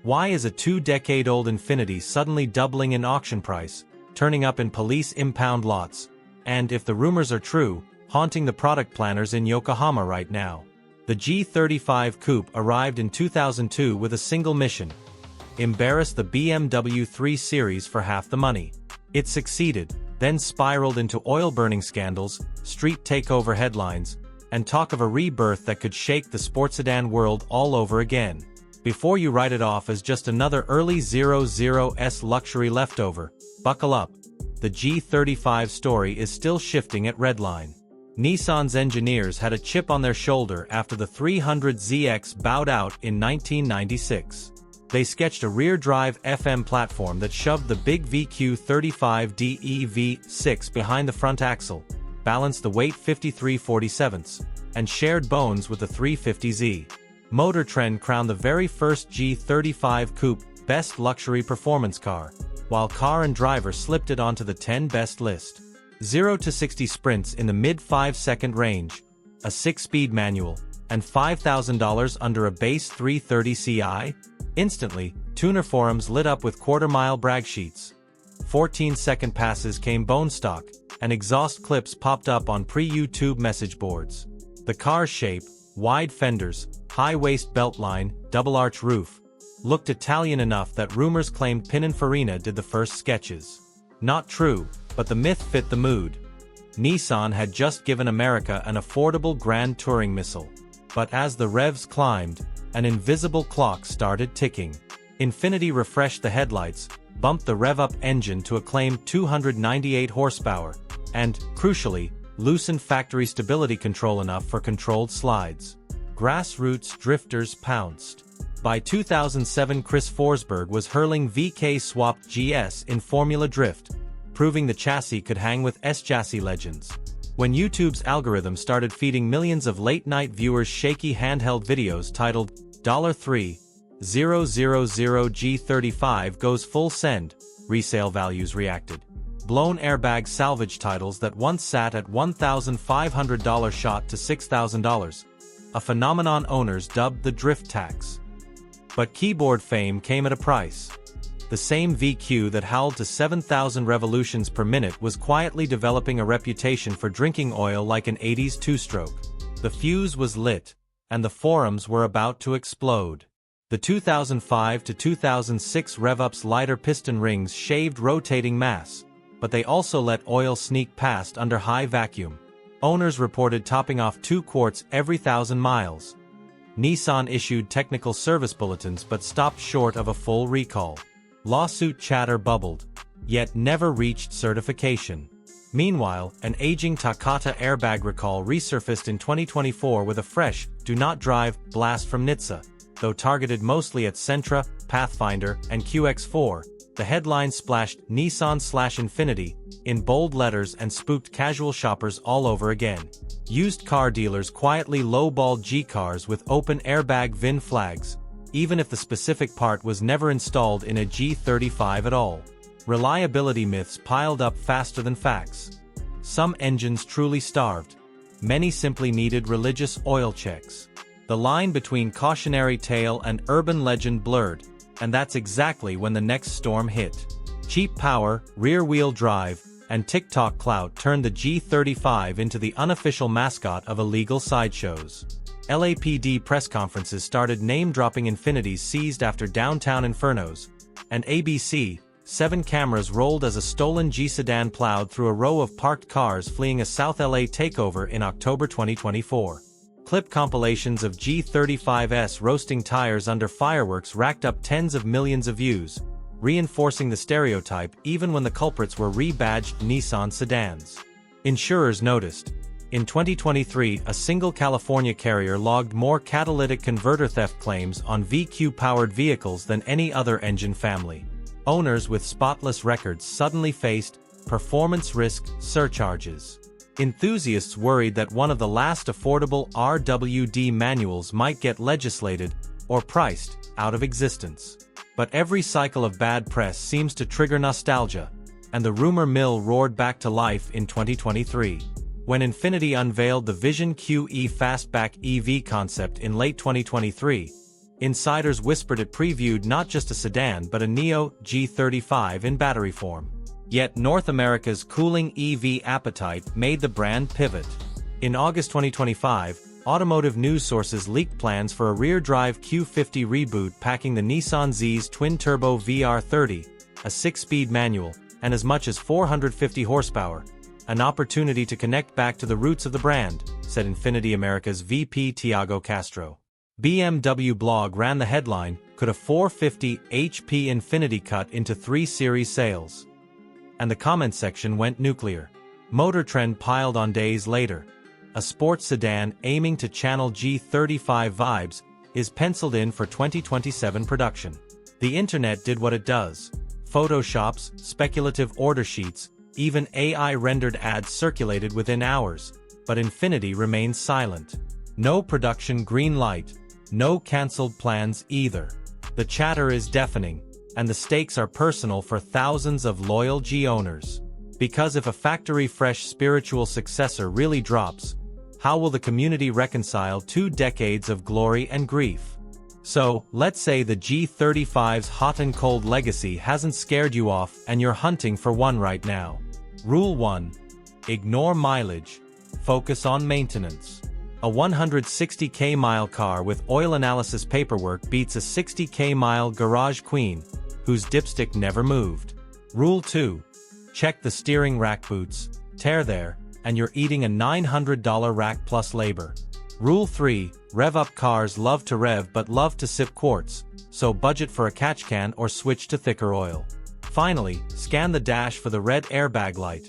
Why is a 2-decade-old Infiniti suddenly doubling in auction price, turning up in police impound lots, and, if the rumors are true, haunting the product planners in Yokohama right now? The G35 Coupe arrived in 2002 with a single mission: embarrass the BMW 3 Series for half the money. It succeeded, then spiraled into oil-burning scandals, street takeover headlines, and talk of a rebirth that could shake the sports sedan world all over again. Before you write it off as just another early 00s luxury leftover, buckle up. The G35 story is still shifting at Redline. Nissan's engineers had a chip on their shoulder after the 300ZX bowed out in 1996. They sketched a rear-drive FM platform that shoved the big VQ35DE V6 behind the front axle, balanced the weight 53/47, and shared bones with the 350Z. Motor Trend crowned the very first G35 Coupe Best Luxury Performance Car, while Car and Driver slipped it onto the 10 Best list. 0 to 60 sprints in the mid-5-second range, a 6-speed manual, and $5,000 under a base 330 Ci? Instantly, tuner forums lit up with quarter-mile brag sheets. 14-second passes came bone stock, and exhaust clips popped up on pre-YouTube message boards. The car's shape, wide fenders, high-waist beltline, double-arch roof, looked Italian enough that rumors claimed Pininfarina did the first sketches. Not true, but the myth fit the mood. Nissan had just given America an affordable Grand Touring missile. But as the revs climbed, an invisible clock started ticking. Infiniti refreshed the headlights, bumped the rev-up engine to a claimed 298 horsepower, and, crucially, loosened factory stability control enough for controlled slides. Grassroots drifters pounced. By 2007, Chris Forsberg was hurling VK-swapped GS in Formula Drift, proving the chassis could hang with S-chassis legends. When YouTube's algorithm started feeding millions of late-night viewers shaky handheld videos titled $3,000 G35 goes full send, resale values reacted. Blown airbag salvage titles that once sat at $1,500 shot to $6,000, a phenomenon owners dubbed the drift tax. But keyboard fame came at a price. The same VQ that howled to 7,000 revolutions per minute was quietly developing a reputation for drinking oil like an 80s two-stroke. The fuse was lit, and the forums were about to explode. The 2005 to 2006 rev-up's lighter piston rings shaved rotating mass, but they also let oil sneak past under high vacuum. Owners reported topping off 2 quarts every 1,000 miles. Nissan issued technical service bulletins but stopped short of a full recall. Lawsuit chatter bubbled, yet never reached certification. Meanwhile, an aging Takata airbag recall resurfaced in 2024 with a fresh, do not drive, blast from NHTSA. Though targeted mostly at Sentra, Pathfinder, and QX4, the headline splashed Nissan/Infiniti in bold letters and spooked casual shoppers all over again. Used car dealers quietly lowballed G-cars with open airbag VIN flags, even if the specific part was never installed in a G35 at all. Reliability myths piled up faster than facts. Some engines truly starved. Many simply needed religious oil checks. The line between cautionary tale and urban legend blurred, and that's exactly when the next storm hit. Cheap power, rear-wheel drive, and TikTok clout turned the G35 into the unofficial mascot of illegal sideshows. LAPD press conferences started name-dropping Infinitis seized after downtown infernos, and ABC, 7 cameras rolled as a stolen G-Sedan plowed through a row of parked cars fleeing a South LA takeover in October 2024. Clip compilations of G35s roasting tires under fireworks racked up tens of millions of views, reinforcing the stereotype even when the culprits were rebadged Nissan sedans. Insurers noticed. In 2023, a single California carrier logged more catalytic converter theft claims on VQ-powered vehicles than any other engine family. Owners with spotless records suddenly faced performance risk surcharges. Enthusiasts worried that one of the last affordable RWD manuals might get legislated or priced out of existence. But every cycle of bad press seems to trigger nostalgia, and the rumor mill roared back to life in 2023. When Infiniti unveiled the Vision QE Fastback EV concept in late 2023, Insiders whispered it previewed not just a sedan but a Neo G35 in battery form. Yet North America's cooling EV appetite made the brand pivot. In August 2025, automotive news sources leaked plans for a rear-drive Q50 reboot packing the Nissan Z's twin-turbo VR30, a 6-speed manual, and as much as 450 horsepower. An opportunity to connect back to the roots of the brand, said Infiniti America's VP Tiago Castro. BMW blog ran the headline, could a 450 HP Infiniti cut into 3 Series sales? And the comment section went nuclear. Motor Trend piled on days later. A sports sedan aiming to channel G35 vibes is penciled in for 2027 production. The internet did what it does. Photoshops, speculative order sheets, even AI-rendered ads circulated within hours, but Infiniti remains silent. No production green light, no cancelled plans either. The chatter is deafening, and the stakes are personal for thousands of loyal G owners. Because if a factory-fresh spiritual successor really drops, how will the community reconcile 2 decades of glory and grief? So, let's say the G35's hot and cold legacy hasn't scared you off and you're hunting for one right now. Rule 1. Ignore mileage. Focus on maintenance. A 160k mile car with oil analysis paperwork beats a 60k mile garage queen, whose dipstick never moved. Rule 2. Check the steering rack boots, tear there, and you're eating a $900 rack plus labor. Rule 3. Rev-up cars love to rev but love to sip quartz, so budget for a catch can or switch to thicker oil. Finally, scan the dash for the red airbag light.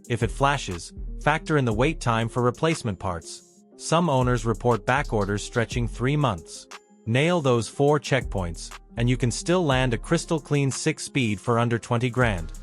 If it flashes, factor in the wait time for replacement parts. Some owners report back orders stretching 3 months. Nail those 4 checkpoints, and you can still land a crystal clean 6-speed for under 20 grand.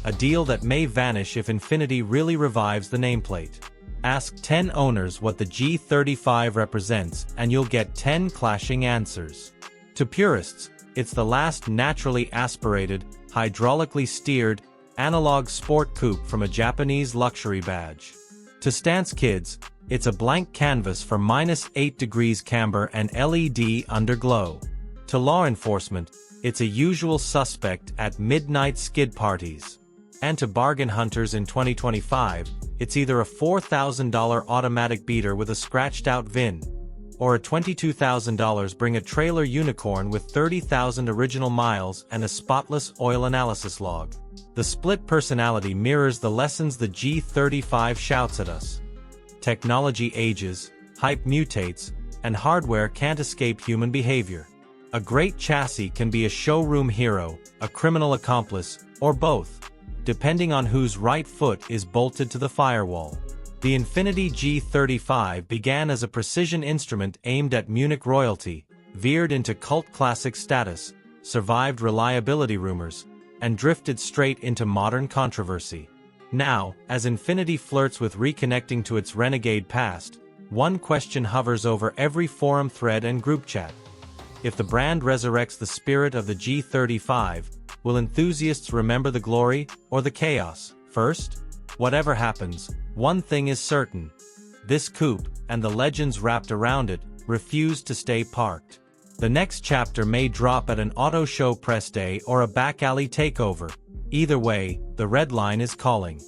A deal that may vanish if Infiniti really revives the nameplate. Ask 10 owners what the G35 represents and you'll get 10 clashing answers. To purists, it's the last naturally aspirated, hydraulically steered, analog sport coupe from a Japanese luxury badge. To stance kids, it's a blank canvas for -8 degrees camber and LED underglow. To law enforcement, it's a usual suspect at midnight skid parties. And to bargain hunters in 2025, it's either a $4,000 automatic beater with a scratched-out VIN, or a $22,000 bring a trailer unicorn with 30,000 original miles and a spotless oil analysis log. The split personality mirrors the lessons the G35 shouts at us. Technology ages, hype mutates, and hardware can't escape human behavior. A great chassis can be a showroom hero, a criminal accomplice, or both, depending on whose right foot is bolted to the firewall. The Infiniti G35 began as a precision instrument aimed at Munich royalty, veered into cult classic status, survived reliability rumors, and drifted straight into modern controversy. Now, as Infiniti flirts with reconnecting to its renegade past, one question hovers over every forum thread and group chat. If the brand resurrects the spirit of the G35, will enthusiasts remember the glory or the chaos first? Whatever happens, one thing is certain. This coupe, and the legends wrapped around it, refuse to stay parked. The next chapter may drop at an auto show press day or a back alley takeover. Either way, the red line is calling.